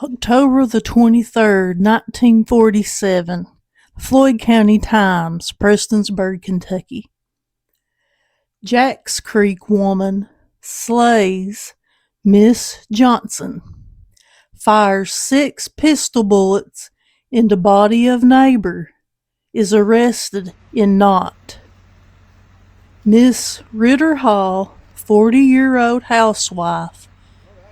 October the 23rd, 1947. Floyd County Times, Prestonsburg, Kentucky. Jack's Creek woman slays Miss Johnson. Fires 6 pistol bullets into body of neighbor. Is arrested in knot. Miss Ritter Hall, 40-year-old housewife,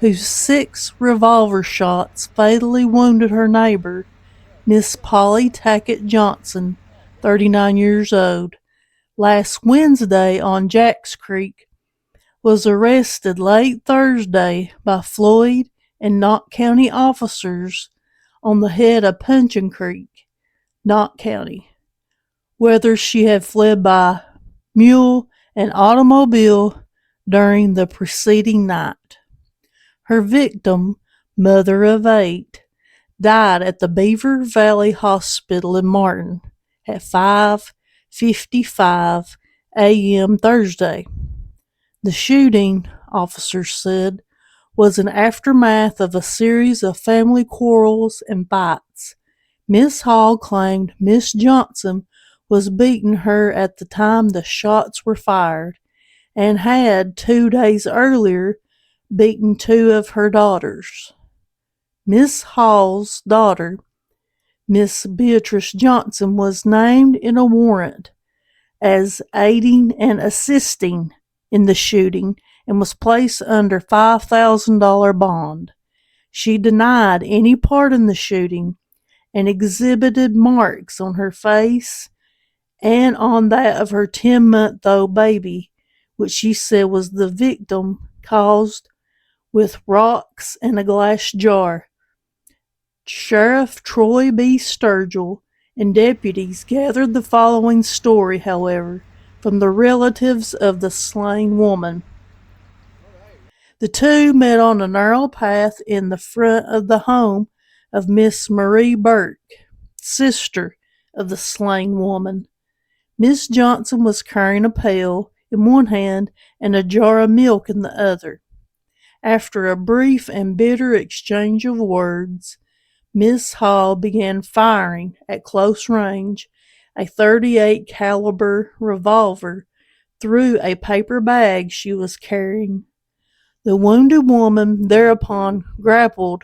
whose 6 revolver shots fatally wounded her neighbor, Miss Polly Tackett Johnson, 39 years old, last Wednesday on Jacks Creek, was arrested late Thursday by Floyd and Knott County officers on the head of Puncheon Creek, Knott County. Whether she had fled by mule and automobile during the preceding night. Her victim, mother of 8, died at the Beaver Valley Hospital in Martin at 5:55 a.m. Thursday. The shooting, officers said, was an aftermath of a series of family quarrels and fights. Miss Hall claimed Miss Johnson was beating her at the time the shots were fired and had 2 days earlier beaten 2 of her daughters. Miss Hall's daughter, Miss Beatrice Johnson, was named in a warrant as aiding and assisting in the shooting and was placed under $5,000 bond. She denied any part in the shooting and exhibited marks on her face and on that of her 10-month-old baby, which she said was the victim caused with rocks and a glass jar. Sheriff Troy B. Sturgill and deputies gathered the following story, however, from the relatives of the slain woman. The two met on a narrow path in the front of the home of Miss Marie Burke, sister of the slain woman. Miss Johnson was carrying a pail in one hand and a jar of milk in the other. After a brief and bitter exchange of words, Miss Hall began firing at close range a .38 caliber revolver through a paper bag she was carrying. The wounded woman thereupon grappled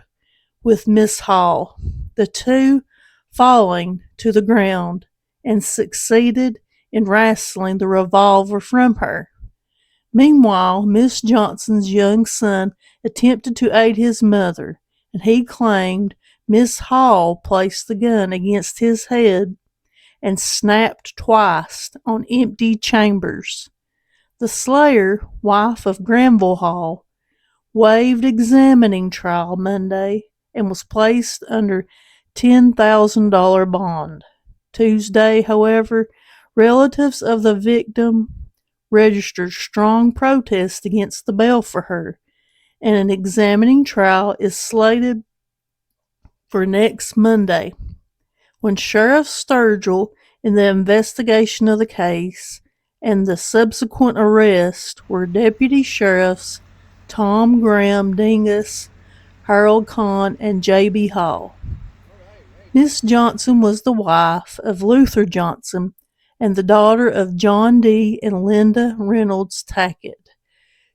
with Miss Hall, the two falling to the ground, and succeeded in wresting the revolver from her. Meanwhile, Miss Johnson's young son attempted to aid his mother, and he claimed Miss Hall placed the gun against his head and snapped twice on empty chambers. The slayer, wife of Granville Hall, waived examining trial Monday and was placed under $10,000 bond. Tuesday, however, relatives of the victim registered strong protest against the bail for her, and an examining trial is slated for next Monday, when Sheriff Sturgill, in the investigation of the case and the subsequent arrest, were Deputy Sheriffs Tom Graham Dingus, Harold Kahn, and J.B. Hall. Miss Johnson was the wife of Luther Johnson and the daughter of John D. and Linda Reynolds Tackett.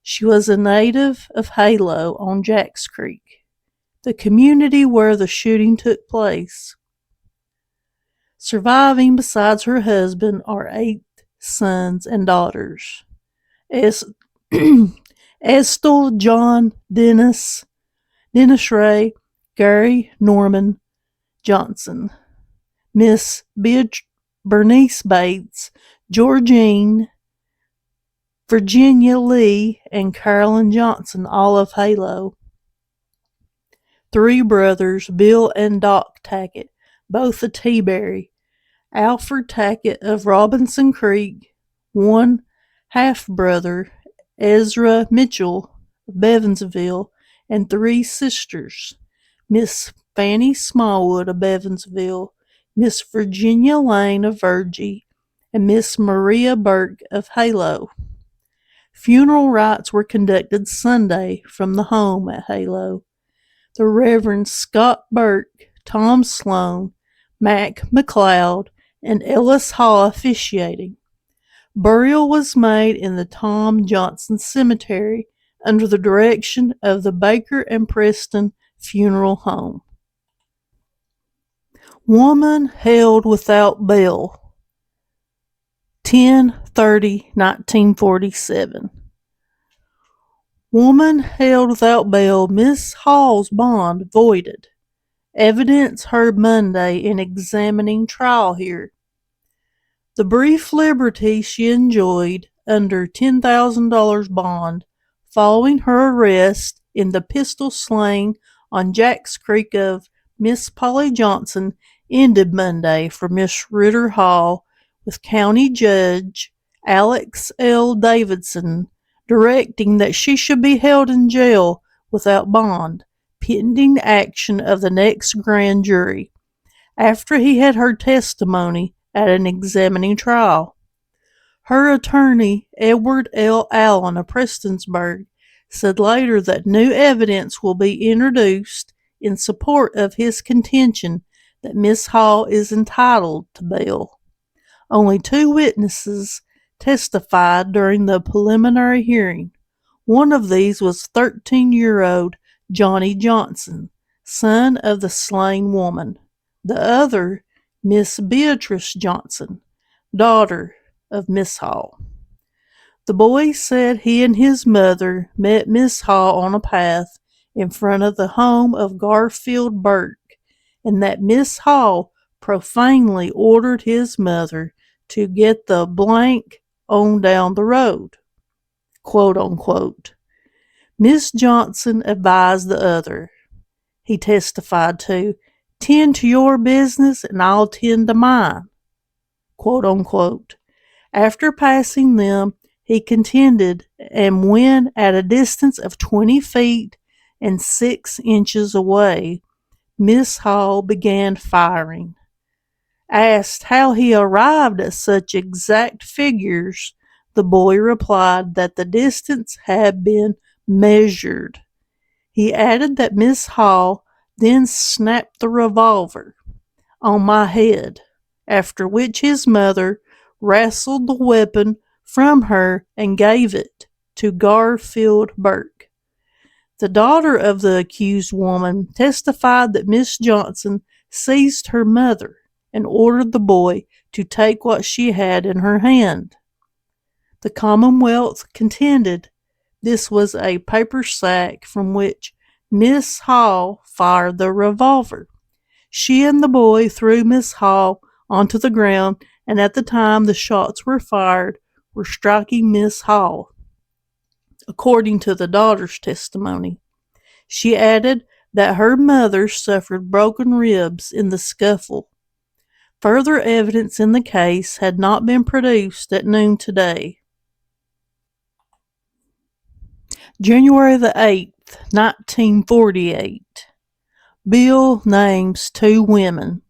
She was a native of Halo on Jacks Creek, the community where the shooting took place. Surviving besides her husband are 8 sons and daughters. Estel, John, Dennis Ray, Gary, Norman Johnson, Miss Bernice Bates, Georgine, Virginia Lee, and Carolyn Johnson, all of Halo. 3 brothers, Bill and Doc Tackett, both of T-Berry, Alfred Tackett of Robinson Creek, 1 half-brother, Ezra Mitchell of Bevansville, and 3 sisters, Miss Fanny Smallwood of Bevansville, Miss Virginia Lane of Virgie, and Miss Maria Burke of Halo. Funeral rites were conducted Sunday from the home at Halo. the Reverend Scott Burke, Tom Sloan, Mac McLeod, and Ellis Hall officiating. Burial was made in the Tom Johnson Cemetery under the direction of the Baker and Preston Funeral Home. Woman held without bail. 10/30/1947. Woman held without bail, Miss Hall's bond voided. Evidence heard Monday in examining trial here. The brief liberty she enjoyed under $10,000 bond following her arrest in the pistol slaying on Jack's Creek of Miss Polly Johnson ended Monday for Miss Ritter Hall, with County Judge Alex L. Davidson directing that she should be held in jail without bond, pending action of the next grand jury, after he had heard testimony at an examining trial. Her attorney, Edward L. Allen of Prestonsburg, said later that new evidence will be introduced in support of his contention that Miss Hall is entitled to bail. Only 2 witnesses testified during the preliminary hearing. One of these was 13-year-old Johnny Johnson, son of the slain woman. The other, Miss Beatrice Johnson, daughter of Miss Hall. The boy said he and his mother met Miss Hall on a path in front of the home of Garfield Burke, and that Miss Hall profanely ordered his mother to get the blank on down the road, quote unquote. Miss Johnson advised the other. He testified to, "Tend to your business and I'll tend to mine," quote unquote. After passing them, he contended, and when at a distance of 20 feet and 6 inches away, Miss Hall began firing. Asked how he arrived at such exact figures, the boy replied that the distance had been measured. He added that Miss Hall then snapped the revolver on my head, after which his mother wrestled the weapon from her and gave it to Garfield Burke. The daughter of the accused woman testified that Miss Johnson seized her mother and ordered the boy to take what she had in her hand. The Commonwealth contended this was a paper sack from which Miss Hall fired the revolver. She and the boy threw Miss Hall onto the ground, and at the time the shots were fired, were striking Miss Hall, according to the daughter's testimony. She added that her mother suffered broken ribs in the scuffle. Further evidence in the case had not been produced at noon today. January the 8th, 1948. Bill names 2 women.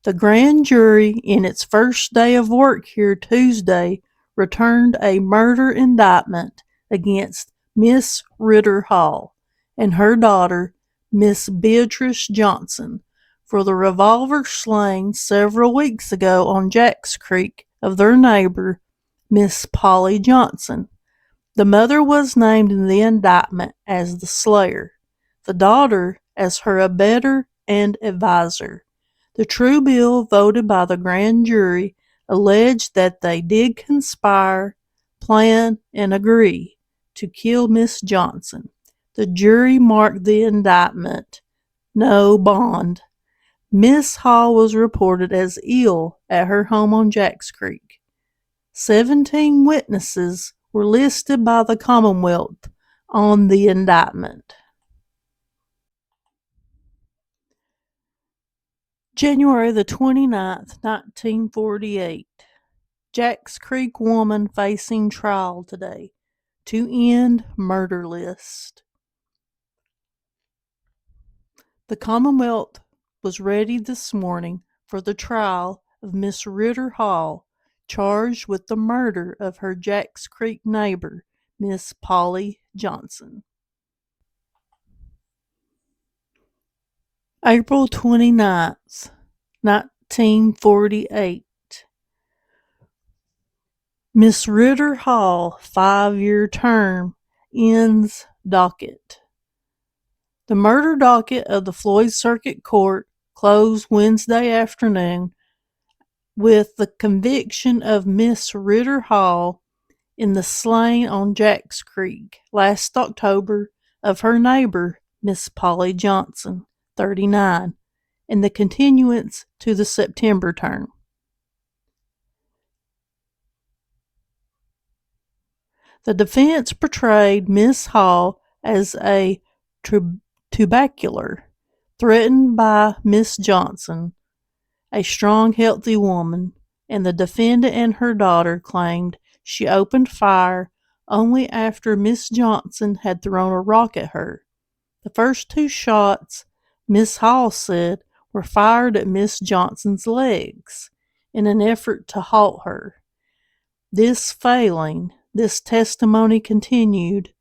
The grand jury, in its first day of work here Tuesday, returned a murder indictment against Miss Ritter Hall and her daughter, Miss Beatrice Johnson, for the revolver slaying several weeks ago on Jack's Creek of their neighbor, Miss Polly Johnson. The mother was named in the indictment as the slayer, the daughter as her abettor and advisor. The true bill voted by the grand jury alleged that they did conspire, plan, and agree to kill Miss Johnson. The jury marked the indictment no bond. Miss Hall was reported as ill at her home on Jack's Creek. 17 witnesses were listed by the Commonwealth on the indictment. January the 29th, 1948. Jack's Creek woman facing trial today to end murder list. The Commonwealth was ready this morning for the trial of Miss Ritter Hall, charged with the murder of her Jack's Creek neighbor, Miss Polly Johnson. April 29th, 1948. Miss Ritter Hall 5-year term ends docket. The murder docket of the Floyd Circuit Court closed Wednesday afternoon with the conviction of Miss Ritter Hall in the slaying on Jacks Creek last October of her neighbor, Miss Polly Johnson, 39, and the continuance to the September term. The defense portrayed Miss Hall as a tubercular, threatened by Miss Johnson, a strong, healthy woman, and the defendant and her daughter claimed she opened fire only after Miss Johnson had thrown a rock at her. The first 2 shots, Miss Hall said, were fired at Miss Johnson's legs in an effort to halt her. This failing, this testimony continued.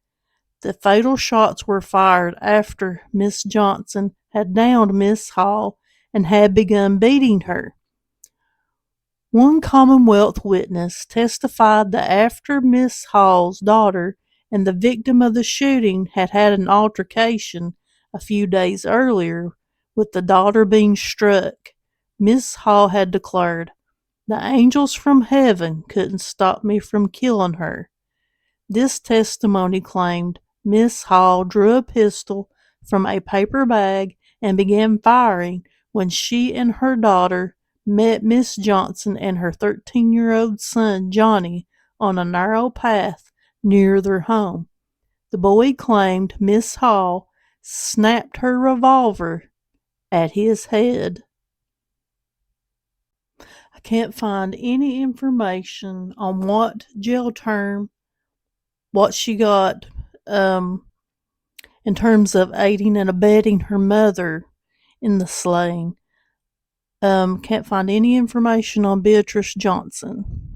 The fatal shots were fired after Miss Johnson had downed Miss Hall and had begun beating her. One Commonwealth witness testified that after Miss Hall's daughter and the victim of the shooting had had an altercation a few days earlier, with the daughter being struck, Miss Hall had declared, "The angels from heaven couldn't stop me from killing her." This testimony claimed Miss Hall drew a pistol from a paper bag and began firing when she and her daughter met Miss Johnson and her 13-year-old son Johnny on a narrow path near their home. The boy claimed Miss Hall snapped her revolver at his head. I can't find any information on what jail term, what she got in terms of aiding and abetting her mother in the slaying. Can't find any information on Beatrice Johnson.